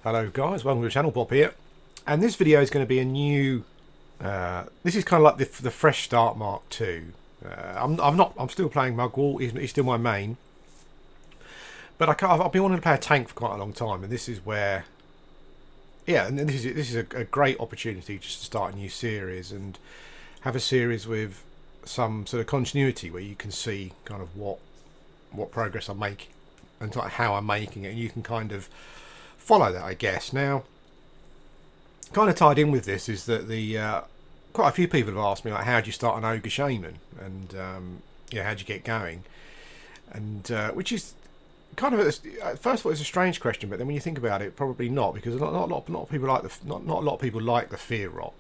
Hello guys, welcome to the channel. Bob here, and this video is going to be a new this is kind of like the fresh start Mark 2. I'm still playing Mugwort. He's still my main, but I've been wanting to play a tank for quite a long time, and this is where, yeah, and this is a great opportunity just to start a new series and have a series with some sort of continuity where you can see kind of what progress I'm making and like how I'm making it, and you can kind of follow that, I guess. Now, kind of tied in with this is that the quite a few people have asked me, like, how do you start an Ogre Shaman, and yeah, how do you get going, and which is kind of first of all, it's a strange question, but then when you think about it, probably not, because not a lot of people like not a lot of people like the fear rot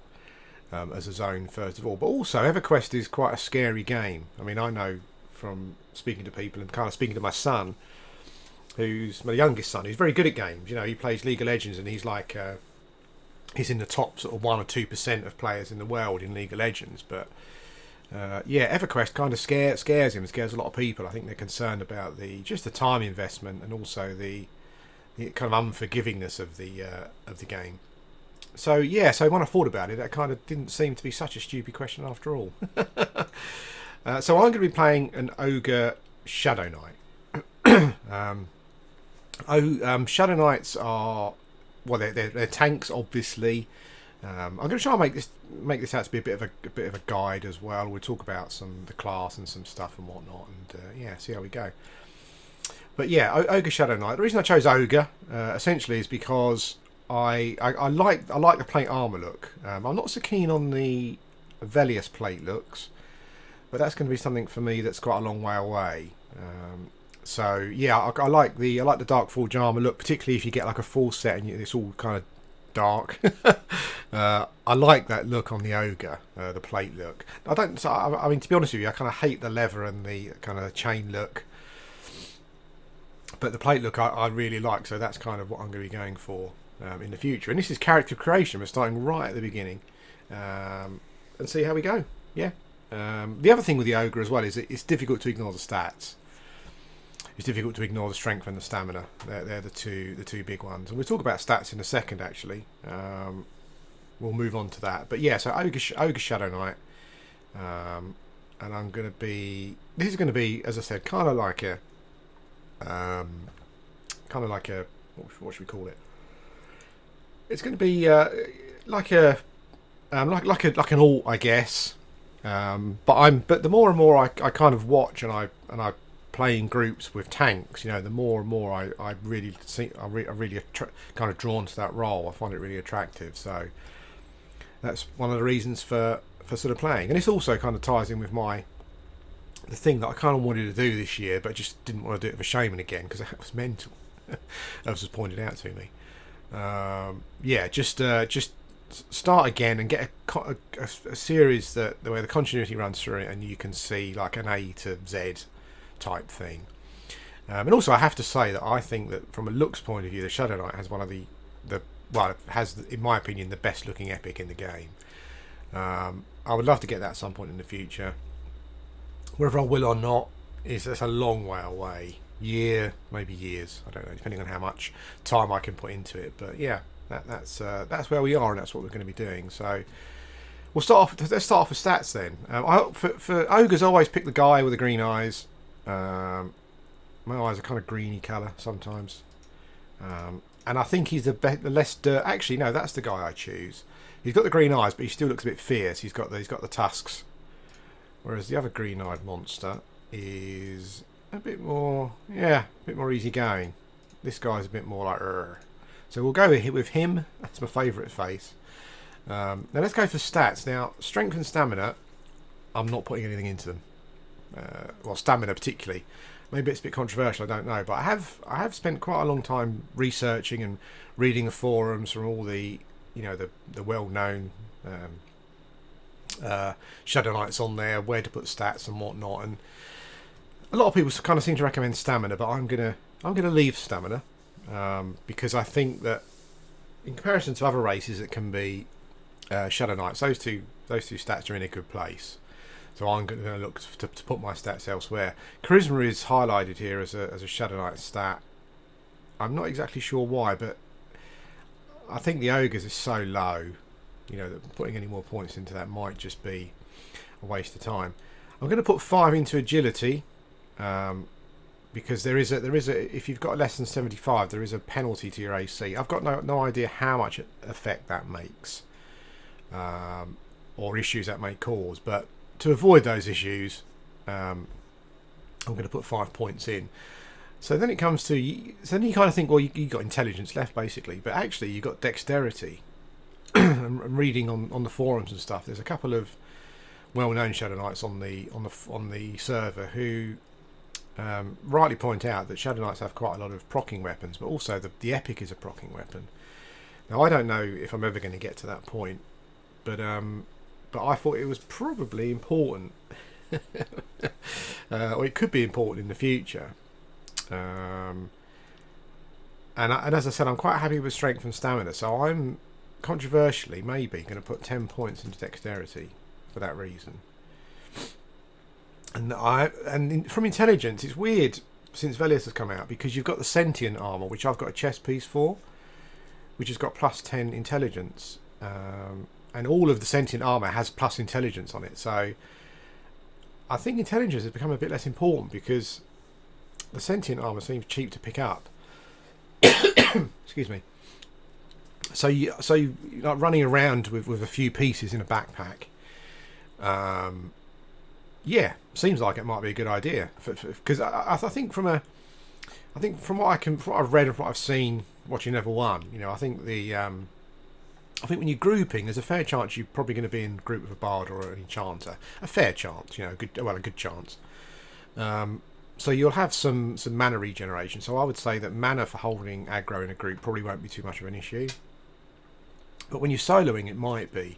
as a zone, first of all, but also Everquest is quite a scary game. I mean, I know from speaking to people and kind of speaking to my son, who's my youngest son, who's very good at games. You know, he plays League of Legends, and he's like he's in the top sort of 1 or 2% of players in the world in League of Legends. But yeah, EverQuest kind of scares him, scares a lot of people. I think they're concerned about just the time investment, and also the kind of unforgivingness of the game. So yeah, so when I thought about it, that kind of didn't seem to be such a stupid question after all. So I'm going to be playing an Ogre Shadowknight. Shadow Knights are, well, they're tanks, obviously. I'm going to try and make this out to be a bit of a guide as well. We'll talk about the class and some stuff and whatnot, and yeah, see how we go. But yeah, Ogre Shadow Knight. The reason I chose Ogre essentially is because I like the plate armor look. I'm not so keen on the Velius plate looks, but that's going to be something for me that's quite a long way away. So yeah, I like the Dark Forge armor look, particularly if you get like a full set and it's all kind of dark. I like that look on the Ogre, the plate look. I mean, to be honest with you, I kind of hate the leather and the kind of chain look, but the plate look I really like. So that's kind of what I'm going to be going for in the future. And this is character creation. We're starting right at the beginning, and see how we go. Yeah. The other thing with the Ogre as well is it's difficult to ignore the stats. It's difficult to ignore the strength and the stamina. They're the two big ones, and we'll talk about stats in a second. Actually, we'll move on to that. But yeah, so Ogre Shadowknight, and I'm going to be. This is going to be, as I said, kind of like a what should we call it? It's going to be like an alt, I guess. But the more and more I kind of watch and I play in groups with tanks, you know, the more and more I really see kind of drawn to that role. I find it really attractive. So that's one of the reasons for sort of playing, and this also kind of ties in with the thing that I kind of wanted to do this year, but just didn't want to do it for Shaman again because that was mental. That was just pointed out to me. Yeah, just start again and get a series where the continuity runs through it, and you can see like an A to Z type thing. And also, I have to say that I think that from a looks point of view, the Shadow Knight has one of in my opinion, the best looking epic in the game. I would love to get that at some point in the future. Whether I will or not that's a long way away. Year, maybe years. I don't know, depending on how much time I can put into it. But yeah, that's where we are, and that's what we're going to be doing. So let's start off with stats then. For ogres, I always pick the guy with the green eyes. My eyes are kind of greeny colour sometimes, and I think he's the less dirt. Actually, no, that's the guy I choose. He's got the green eyes, but he still looks a bit fierce. He's got the tusks, whereas the other green-eyed monster is a bit more easygoing. This guy's a bit more like Urgh. So we'll go with him. That's my favourite face. Now let's go for stats. Now, strength and stamina, I'm not putting anything into them. Well, stamina particularly. Maybe it's a bit controversial, I don't know. But I have spent quite a long time researching and reading the forums from all the well-known Shadow Knights on there, where to put stats and whatnot. And a lot of people kind of seem to recommend stamina, but I'm gonna leave stamina. Because I think that in comparison to other races that can be Shadow Knights, those two stats are in a good place. So I'm going to look to put my stats elsewhere. Charisma is highlighted here as a Shadow Knight stat. I'm not exactly sure why, but I think the ogres is so low, that putting any more points into that might just be a waste of time. I'm going to put 5 into agility, because there is a if you've got less than 75, there is a penalty to your AC. I've got no idea how much effect that makes, or issues that may cause. But to avoid those issues, I'm going to put 5 points in. So then it comes to, so then you kind of think, well, you got intelligence left basically, but actually you got dexterity. I'm reading on the forums and stuff. There's a couple of well-known Shadow Knights on the server who rightly point out that Shadow Knights have quite a lot of proccing weapons, but also the epic is a proccing weapon. Now I don't know if I'm ever going to get to that point, but I thought it was probably important, or it could be important in the future. And as I said, I'm quite happy with strength and stamina, so I'm controversially maybe going to put 10 points into dexterity for that reason. And from intelligence, it's weird since Velius has come out, because you've got the sentient armor, which I've got a chest piece for, which has got plus 10 intelligence, and all of the sentient armor has plus intelligence on it. So I think intelligence has become a bit less important, because the sentient armor seems cheap to pick up. Excuse me. So you like running around with a few pieces in a backpack. Yeah, seems like it might be a good idea, because I think from what I've read and what I've seen watching level 1, I think I think when you're grouping, there's a fair chance you're probably going to be in a group with a bard or an enchanter. A fair chance, a good chance. So you'll have some mana regeneration. So I would say that mana for holding aggro in a group probably won't be too much of an issue. But when you're soloing, it might be,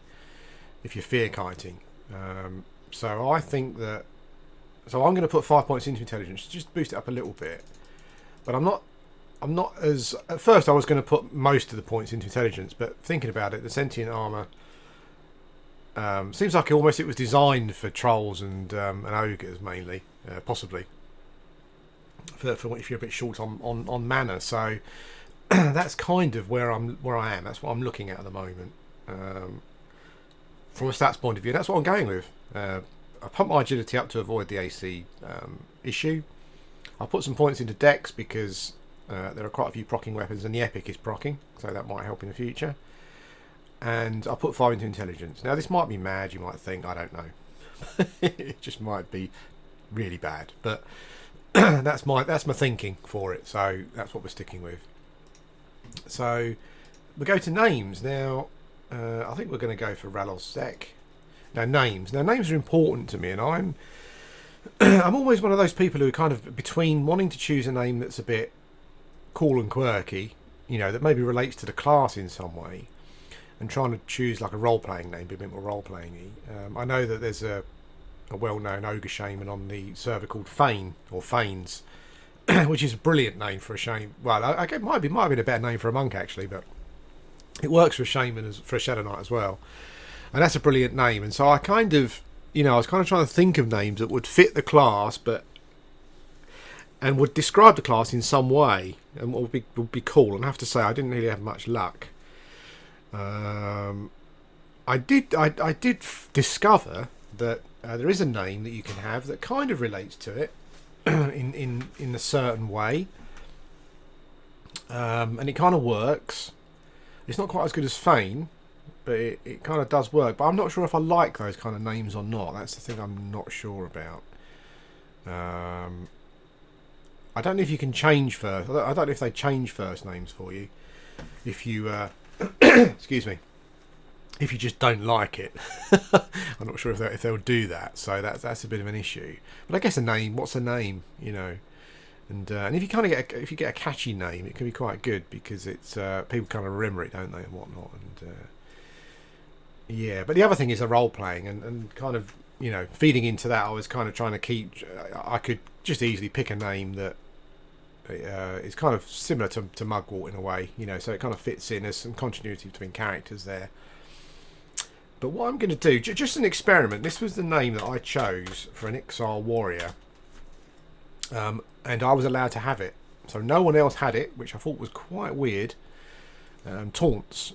if you're fear kiting. So I think that. So I'm going to put 5 points into intelligence, just boost it up a little bit. But I'm not as. At first, I was going to put most of the points into intelligence, but thinking about it, the sentient armor seems like it was designed for trolls and ogres mainly, possibly. For if you're a bit short on mana, so that's kind of where I am. That's what I'm looking at the moment. From a stats point of view, that's what I'm going with. I pump my agility up to avoid the AC issue. I'll put some points into dex because there are quite a few proccing weapons, and the epic is proccing, so that might help in the future. And I'll put 5 into intelligence. Now this might be mad, you might think, I don't know. It just might be really bad, but that's my thinking for it, so that's what we're sticking with. So we go to names now. I think we're going to go for Ralosek. Now names are important to me, and I'm always one of those people who are kind of between wanting to choose a name that's a bit cool and quirky, that maybe relates to the class in some way, and trying to choose like a role-playing name, be a bit more role-playing-y. I know that there's a well-known ogre shaman on the server called Fane, or Fanes, which is a brilliant name for a shaman. Well, it might have been a better name for a monk actually, but it works for a shaman for a Shadow Knight as well, and that's a brilliant name. And so I kind of, I was kind of trying to think of names that would fit the class, and would describe the class in some way, and would be cool. And I have to say, I didn't really have much luck. I did discover that there is a name that you can have that kind of relates to it in a certain way, and it kind of works. It's not quite as good as Fane, but it kind of does work. But I'm not sure if I like those kind of names or not. That's the thing I'm not sure about. I don't know if you can change first. I don't know if they change first names for you. If you excuse me, if you just don't like it. I'm not sure if they'll do that. So that's a bit of an issue. But I guess a name. What's a name? And if you kind of get a catchy name, it can be quite good, because it's people kind of remember it, don't they, and whatnot. And yeah, but the other thing is the role playing, and kind of feeding into that. I was kind of trying to keep. I could just easily pick a name that is kind of similar to Mugwort in a way, so it kind of fits in. There's some continuity between characters there. But what I'm going to do, just an experiment. This was the name that I chose for an Exile Warrior. And I was allowed to have it. So no one else had it, which I thought was quite weird. Taunts.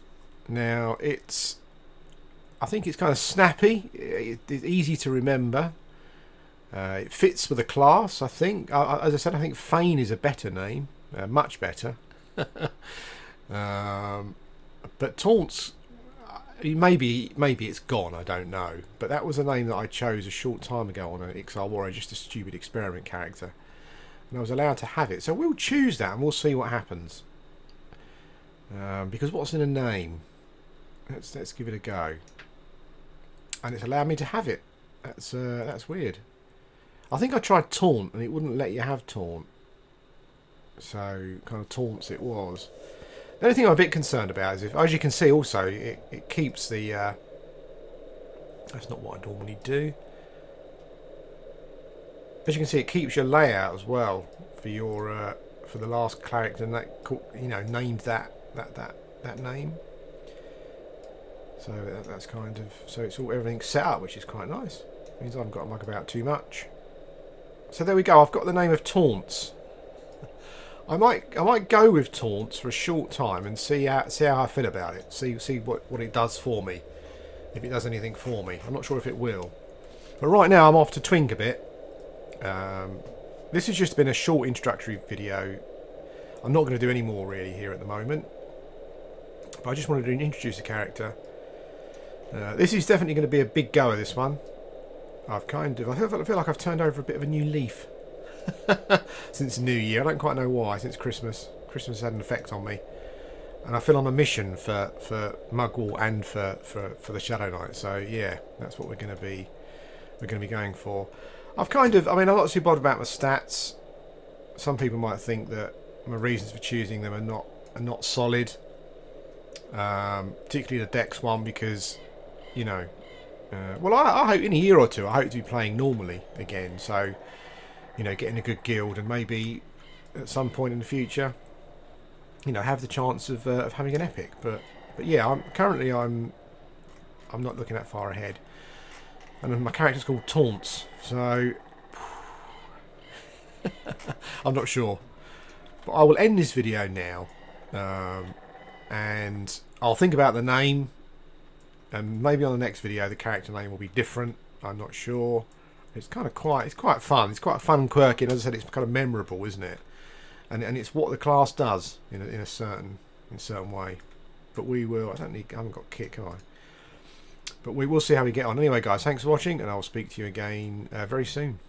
Now I think it's kind of snappy. It's easy to remember. It fits with the class, I think. As I said, I think Fane is a better name, much better. But Taunts, maybe it's gone. I don't know. But that was a name that I chose a short time ago on an XR Warrior, just a stupid experiment character, and I was allowed to have it. So we'll choose that, and we'll see what happens. Because what's in a name? Let's give it a go. And it's allowed me to have it. That's weird. I think I tried Taunt and it wouldn't let you have Taunt. So kind of Taunts it was. The only thing I'm a bit concerned about is, if, as you can see also, it keeps the... that's not what I normally do. As you can see, it keeps your layout as well for your for the last character, and that, you know, named that name. So that's kind of, so it's all, everything's set up, which is quite nice. Means I haven't got to mug about too much. So there we go. I've got the name of Taunts. I might go with Taunts for a short time and see how I feel about it. See what it does for me. If it does anything for me, I'm not sure if it will. But right now I'm off to twink a bit. This has just been a short introductory video. I'm not going to do any more really here at the moment. But I just wanted to introduce the character. This is definitely going to be a big goer, this one. I feel like I've turned over a bit of a new leaf since New Year. I don't quite know why. Since Christmas has had an effect on me, and I feel on a mission for Mugwort and for the Shadowknight. So yeah, that's what we're going to be going for. I'm not too bothered about my stats. Some people might think that my reasons for choosing them are not solid, particularly the Dex one, because, you know, well, I hope in a year or two I hope to be playing normally again, so, you know, getting a good guild, and maybe at some point in the future, you know, have the chance of having an epic. But yeah, I'm not looking that far ahead, and my character's called Taunts, so I'm not sure. But I will end this video now, and I'll think about the name, and maybe on the next video the character name will be different. I'm not sure. It's quite fun. It's quite fun and quirky, and as I said, it's kind of memorable, isn't it? And it's what the class does in a certain way. But we will. I haven't got kick, have I? But we will see how we get on. Anyway, guys, thanks for watching, and I'll speak to you again very soon.